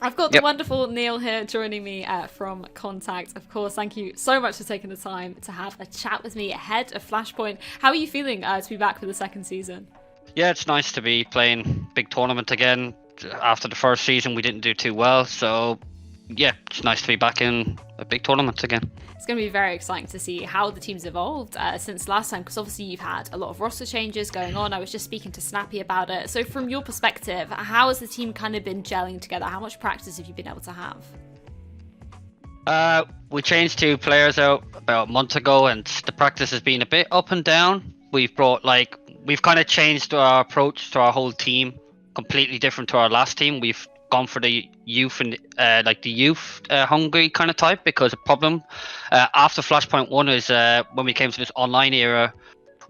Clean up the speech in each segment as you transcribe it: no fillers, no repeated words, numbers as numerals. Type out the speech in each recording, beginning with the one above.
I've got the Yep. wonderful Neil here joining me from c0ntact. Of course, thank you so much for taking the time to have a chat with me ahead of Flashpoint. How are you feeling to be back for the second season? Yeah, it's nice to be playing big tournament again. After the first season, we didn't do too well, so yeah, it's nice to be back in a big tournament again. It's going to be very exciting to see how the team's evolved since last time, because obviously you've had a lot of roster changes going on. I was just speaking to Snappi about it. So from your perspective, how has the team kind of been gelling together? How much practice have you been able to have? We changed two players out about a month ago, and the practice has been a bit up and down. We've kind of changed our approach to our whole team, completely different to our last team. We've gone for the youth and the youth hungry kind of type, because the problem after Flashpoint 1 is when we came to this online era,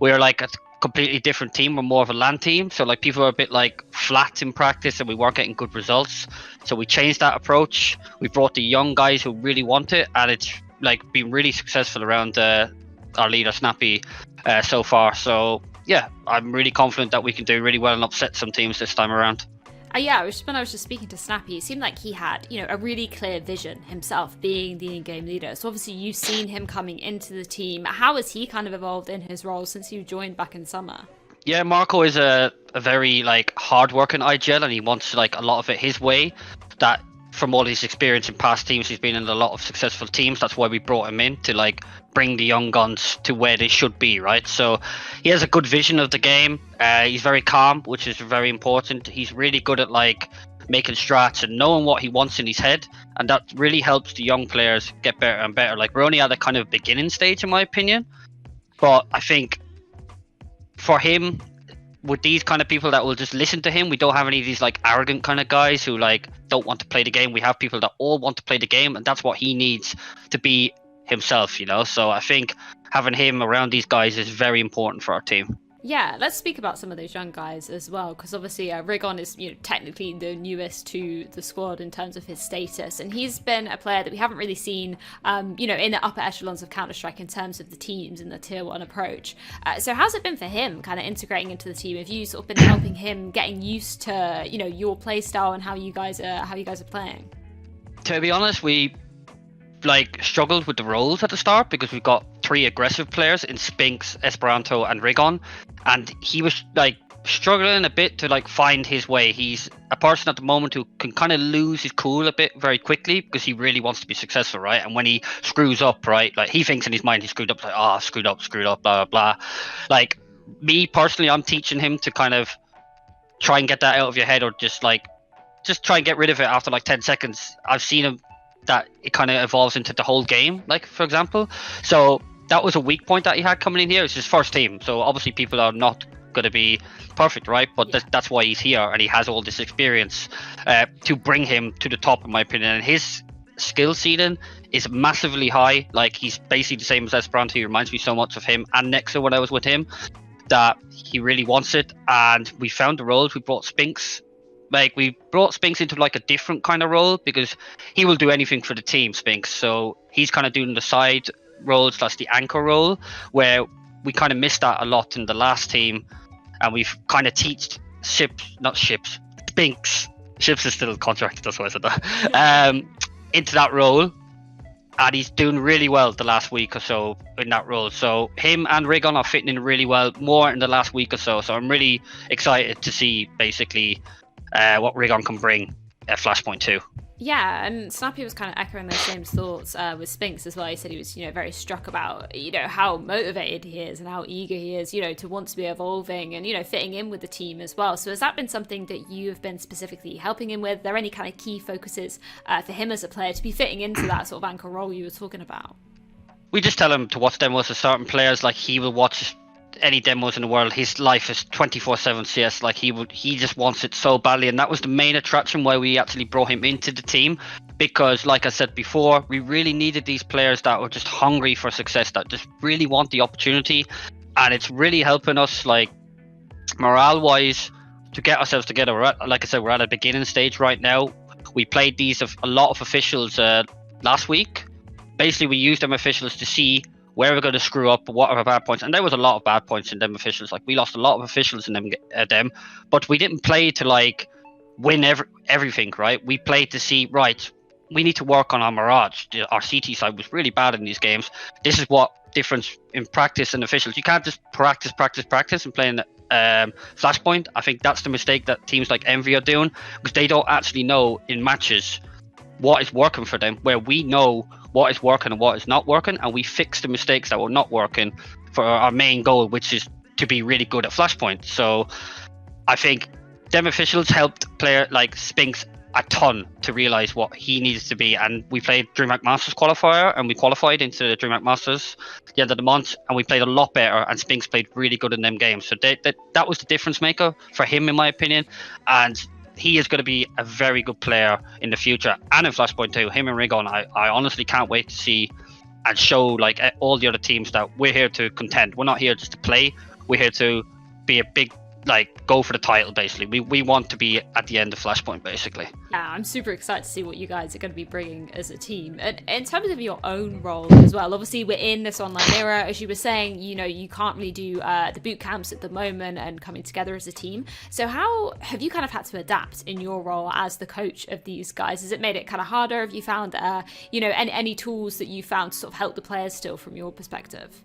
we were like a completely different team. We're more of a LAN team, so like people are a bit like flat in practice and we weren't getting good results. So we changed that approach. We brought the young guys who really want it, and it's like been really successful around our leader Snappi so far. So yeah, I'm really confident that we can do really well and upset some teams this time around. Yeah, when I was just speaking to Snappy, it seemed like he had, a really clear vision himself, being the in-game leader. So obviously you've seen him coming into the team. How has he kind of evolved in his role since you joined back in summer? Yeah, Marco is a very like hard-working IGL, and he wants like a lot of it his way. That from all his experience in past teams, he's been in a lot of successful teams. That's why we brought him in, to like bring the young guns to where they should be, right? So he has a good vision of the game. He's very calm, which is very important. He's really good at like making strats and knowing what he wants in his head, and that really helps the young players get better and better. Like, we're only at the kind of beginning stage, in my opinion, but I think for him, with these kind of people that will just listen to him, we don't have any of these like arrogant kind of guys who like don't want to play the game. We have people that all want to play the game, and that's what he needs to be himself, So I think having him around these guys is very important for our team. Yeah, let's speak about some of those young guys as well, because obviously rigoN is technically the newest to the squad in terms of his status, and he's been a player that we haven't really seen in the upper echelons of Counter-Strike in terms of the teams and the tier 1 approach. So how's it been for him kind of integrating into the team? Have you sort of been helping him getting used to your play style and how you guys are playing? To be honest, we like struggled with the roles at the start, because we've got three aggressive players in Spinx, Esperanto and rigoN, and he was like struggling a bit to like find his way. He's a person at the moment who can kind of lose his cool a bit very quickly, because he really wants to be successful, right? And when he screws up, right, like he thinks in his mind he screwed up, like, oh, screwed up, blah blah blah. Like, me personally, I'm teaching him to kind of try and get that out of your head, or just try and get rid of it after like 10 seconds. I've seen him that it kind of evolves into the whole game, like, for example. So that was a weak point that he had coming in here. It's his first team, so obviously people are not going to be perfect, right? But that's why he's here, and he has all this experience to bring him to the top, in my opinion. And his skill ceiling is massively high. Like, he's basically the same as Esperanto. He reminds me so much of him and Nexa when I was with him, that he really wants it. And we found the roles. We brought Spinx. Like, we brought Spinx into like a different kind of role, because he will do anything for the team, Spinx. So he's kind of doing the side roles, that's the anchor role, where we kind of missed that a lot in the last team. And we've kind of Spinx. Ships is still contracted, that's why I said that. Into that role. And he's doing really well the last week or so in that role. So him and rigoN are fitting in really well, more in the last week or so. So I'm really excited to see basically what rigoN can bring at Flashpoint 2. Yeah, and Snappy was kind of echoing those same thoughts with Spinx as well. He said he was, very struck about, how motivated he is and how eager he is, to want to be evolving and, fitting in with the team as well. So has that been something that you have been specifically helping him with? Are there any kind of key focuses for him as a player to be fitting into that sort of anchor role you were talking about? We just tell him to watch demos of certain players. Like, he will watch any demos in the world. His life is 24/7 CS. Like, he just wants it so badly, and that was the main attraction why we actually brought him into the team, because like I said before, we really needed these players that were just hungry for success, that just really want the opportunity. And it's really helping us, like, morale wise, to get ourselves together. Like I said, we're at a beginning stage right now. We played a lot of officials last week. Basically, we used them officials to see where we're going to screw up, what are our bad points. And there was a lot of bad points in them officials. Like, we lost a lot of officials in them, but we didn't play to like win everything, right? We played to see, right, we need to work on our Mirage. Our CT side was really bad in these games. This is what difference in practice and officials. You can't just practice and playing Flashpoint. I think that's the mistake that teams like Envy are doing, because they don't actually know in matches what is working for them, where we know what is working and what is not working, and we fix the mistakes that were not working for our main goal, which is to be really good at Flashpoint. So I think them officials helped player like Spinx a ton to realize what he needs to be. And we played DreamHack Masters qualifier, and we qualified into the DreamHack Masters at the end of the month, and we played a lot better, and Spinx played really good in them games. So that was the difference maker for him, in my opinion. And he is going to be a very good player in the future, and in Flashpoint too. Him and rigoN, I honestly can't wait to see and show like all the other teams that we're here to contend. We're not here just to play. We're here to be a big, like, go for the title, basically. We want to be at the end of Flashpoint, basically. Yeah, I'm super excited to see what you guys are going to be bringing as a team. And in terms of your own role as well, obviously we're in this online era. As you were saying, you know, you can't really do the boot camps at the moment and coming together as a team. So how have you kind of had to adapt in your role as the coach of these guys? Has it made it kind of harder? Have you found, you know, any tools that you found to sort of help the players still from your perspective?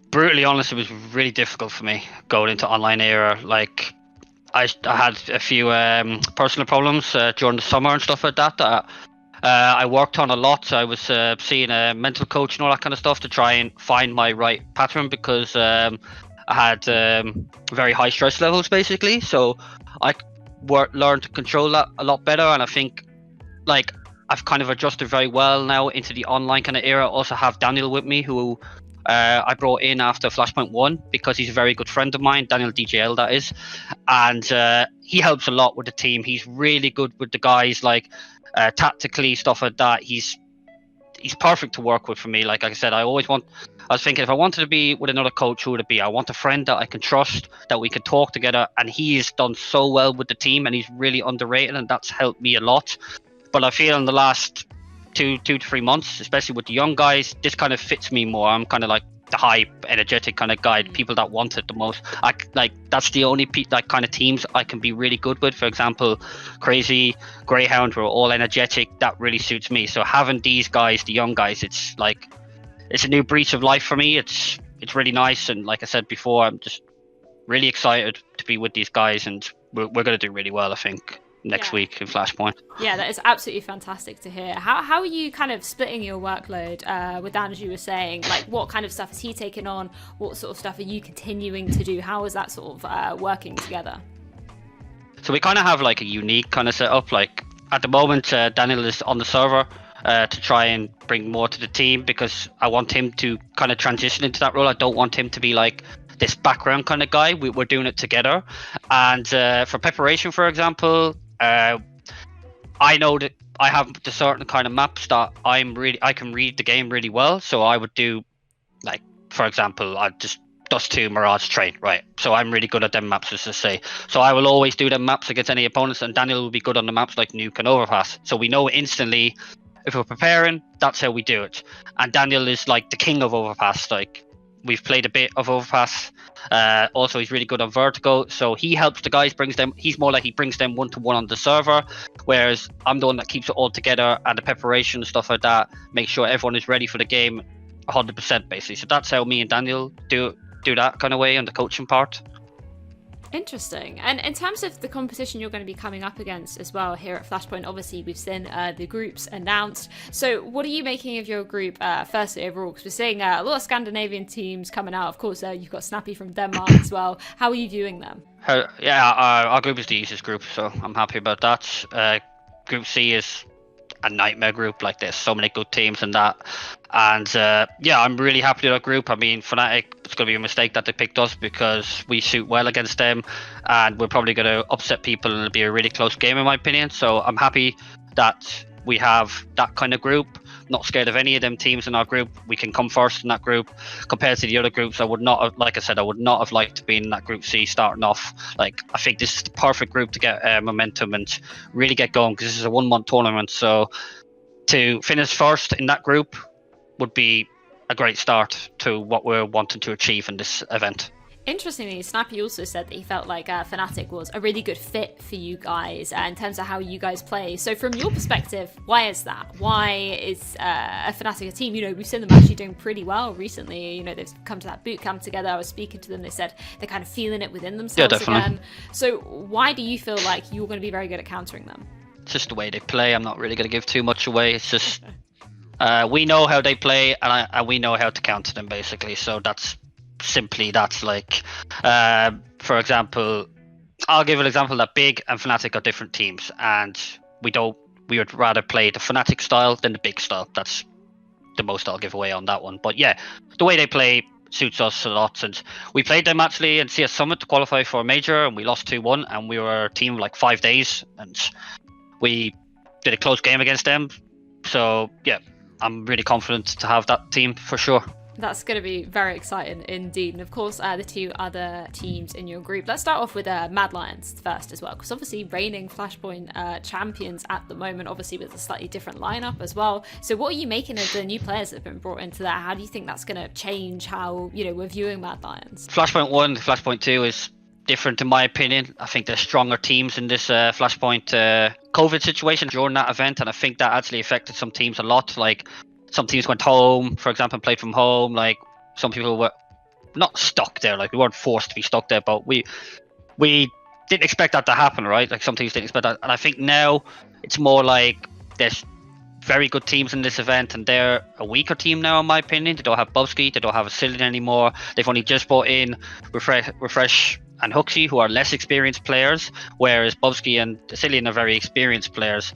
Brutally honest, it was really difficult for me going into online era. Like, I had a few personal problems during the summer and stuff like that I worked on a lot. I was seeing a mental coach and all that kind of stuff to try and find my right pattern, because I had very high stress levels, basically. So I learned to control that a lot better, and I think, like, I've kind of adjusted very well now into the online kind of era. I also have Daniel with me, who I brought in after Flashpoint 1, because he's a very good friend of mine, Daniel DJL, that is. And he helps a lot with the team. He's really good with the guys, like tactically, stuff like that. He's perfect to work with for me. Like I said, I was thinking, if I wanted to be with another coach, who would it be? I want a friend that I can trust, that we can talk together. And he's done so well with the team, and he's really underrated, and that's helped me a lot. But I feel in the last 2 to 3 months, especially with the young guys, this kind of fits me more. I'm kind of like the hype, energetic kind of guy, people that want it the most. That's the only like kind of teams I can be really good with. For example, Crazy, Greyhound, were all energetic. That really suits me. So having these guys, the young guys, it's a new breach of life for me. It's really nice, and like I said before, I'm just really excited to be with these guys, and we're going to do really well, I think, next week in Flashpoint. Yeah, that is absolutely fantastic to hear. How are you kind of splitting your workload with Dan, as you were saying? Like, what kind of stuff is he taking on? What sort of stuff are you continuing to do? How is that sort of working together? So we kind of have like a unique kind of setup. Like, at the moment, Daniel is on the server to try and bring more to the team, because I want him to kind of transition into that role. I don't want him to be like this background kind of guy. We're doing it together. And for preparation, for example, I know that I have the certain kind of maps that I can read the game really well. So I would do, like, for example, I just Dust 2 Mirage Train, right? So I'm really good at them maps, as I say. So I will always do them maps against any opponents, and Daniel will be good on the maps like Nuke and Overpass. So we know instantly, if we're preparing, that's how we do it. And Daniel is like the king of Overpass. Like, we've played a bit of Overpass. Also, he's really good on Vertigo, so he helps the guys, he's more like he brings them one-to-one on the server, whereas I'm the one that keeps it all together, and the preparation and stuff like that, make sure everyone is ready for the game 100%, basically. So that's how me and Daniel do that kind of way on the coaching part. Interesting. And in terms of the competition you're going to be coming up against as well here at Flashpoint, obviously we've seen the groups announced. So what are you making of your group, firstly, overall? Because we're seeing a lot of Scandinavian teams coming out. Of course, you've got Snappi from Denmark as well. How are you viewing them? Our group is the easiest group, so I'm happy about that. Group C is a nightmare group. Like, there's so many good teams in that. And I'm really happy with our group. I mean, Fnatic, it's going to be a mistake that they picked us, because we suit well against them, and we're probably going to upset people, and it'll be a really close game in my opinion. So I'm happy that we have that kind of group. Not scared of any of them teams in our group. We can come first in that group. Compared to the other groups, I would not have liked to be in that group C starting off. Like, I think this is the perfect group to get momentum and really get going, because this is a 1 month tournament. So to finish first in that group would be a great start to what we're wanting to achieve in this event. Interestingly, Snappi also said that he felt like Fnatic was a really good fit for you guys in terms of how you guys play. So from your perspective, why is that? Why is a Fnatic a team? You know, we've seen them actually doing pretty well recently. You know, they've come to that boot camp together. I was speaking to them. They said they're kind of feeling it within themselves again. So why do you feel like you're going to be very good at countering them? It's just the way they play. I'm not really going to give too much away. It's just we know how they play, and we know how to counter them, basically. So that's like, for example, I'll give an example that Big and Fnatic are different teams, and we would rather play the Fnatic style than the Big style. That's the most I'll give away on that one. But yeah, the way they play suits us a lot, and we played them actually in CS Summit to qualify for a major, and we lost 2-1, and we were a team of like 5 days, and we did a close game against them. So yeah, I'm really confident to have that team for sure. That's going to be very exciting indeed. And of course, the two other teams in your group. Let's start off with Mad Lions first as well, because obviously reigning Flashpoint champions at the moment, obviously with a slightly different lineup as well. So what are you making of the new players that have been brought into that? How do you think that's going to change how, you know, we're viewing Mad Lions? Flashpoint 1, Flashpoint 2 is different in my opinion. I think there's stronger teams in this Flashpoint COVID situation during that event, and I think that actually affected some teams a lot. Like, some teams went home, for example, played from home. Like, some people were not stuck there. Like, we weren't forced to be stuck there, but we didn't expect that to happen, right? Like, some teams didn't expect that. And I think now it's more like there's very good teams in this event, and they're a weaker team now, in my opinion. They don't have Bubsky, they don't have a c0ntact anymore. They've only just brought in Refresh and Huxley, who are less experienced players, whereas Bubsky and c0ntact are very experienced players.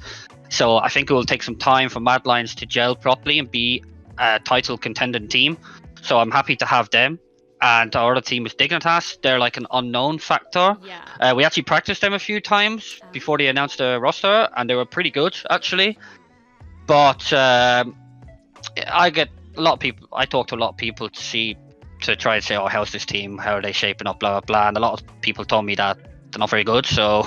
So I think it will take some time for Mad Lions to gel properly and be a title contending team. So I'm happy to have them. And our other team is c0ntact. They're like an unknown factor. Yeah. We actually practiced them a few times before they announced the roster, and they were pretty good actually. But I get a lot of people. I talk to a lot of people to try and say, "Oh, how's this team? How are they shaping up?" Blah blah blah. And a lot of people told me that they're not very good. So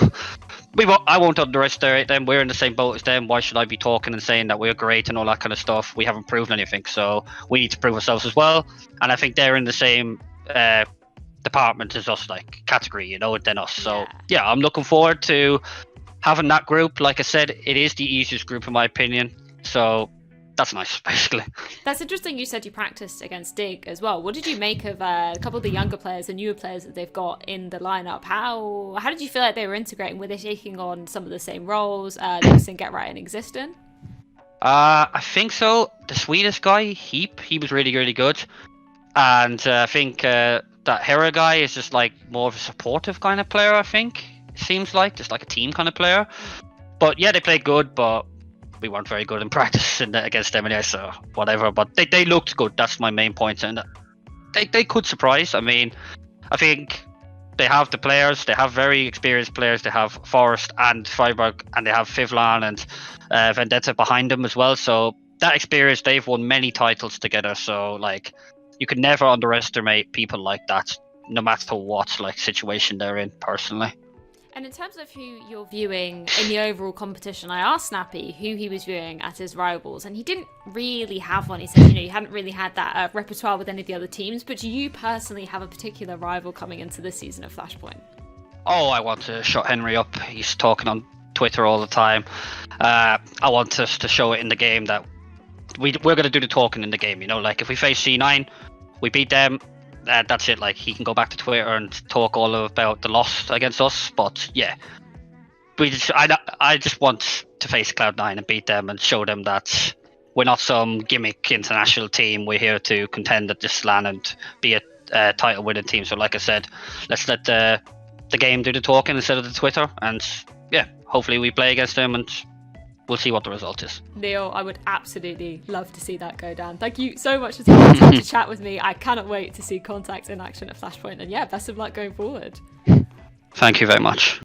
I won't underestimate them. We're in the same boat as them. Why should I be talking and saying that we're great and all that kind of stuff? We haven't proven anything, so we need to prove ourselves as well. And I think they're in the same department as us, like category, you know, than us. So yeah, I'm looking forward to having that group. Like I said, it is the easiest group in my opinion. So that's nice, basically. That's interesting. You said you practiced against Dig as well. What did you make of a couple of the younger players, the newer players that they've got in the lineup? How did you feel like they were integrating? Were they taking on some of the same roles? Didn't get right and existing? I think so. The Swedish guy, he was really, really good. And I think that Hera guy is just like more of a supportive kind of player, I think. It seems like, just like a team kind of player. But yeah, they played good, but we weren't very good in practice against them anyway, so whatever. But they looked good. That's my main point, and they could surprise. I mean, I think they have the players. They have very experienced players. They have Forrest and Freiburg, and they have Fivlan and Vendetta behind them as well. So that experience, they've won many titles together. So like, you can never underestimate people like that, no matter what like situation they're in. Personally. And in terms of who you're viewing in the overall competition, I asked Snappi who he was viewing as his rivals, and he didn't really have one. He said, you know, you hadn't really had that repertoire with any of the other teams, but do you personally have a particular rival coming into this season of Flashpoint? Oh, I want to shut Henry up. He's talking on Twitter all the time. I want us to show it in the game that we're going to do the talking in the game, you know, like if we face C9, we beat them. That's it. Like, he can go back to Twitter and talk all about the loss against us. But yeah, I just want to face Cloud9 and beat them and show them that we're not some gimmick international team. We're here to contend at this LAN and be a title winning team. So like I said, let's let the game do the talking instead of the Twitter. And yeah, hopefully we play against them and we'll see what the result is. Neil, I would absolutely love to see that go down. Thank you so much for taking the time to chat with me. I cannot wait to see c0ntact in action at Flashpoint. And yeah, best of luck going forward. Thank you very much.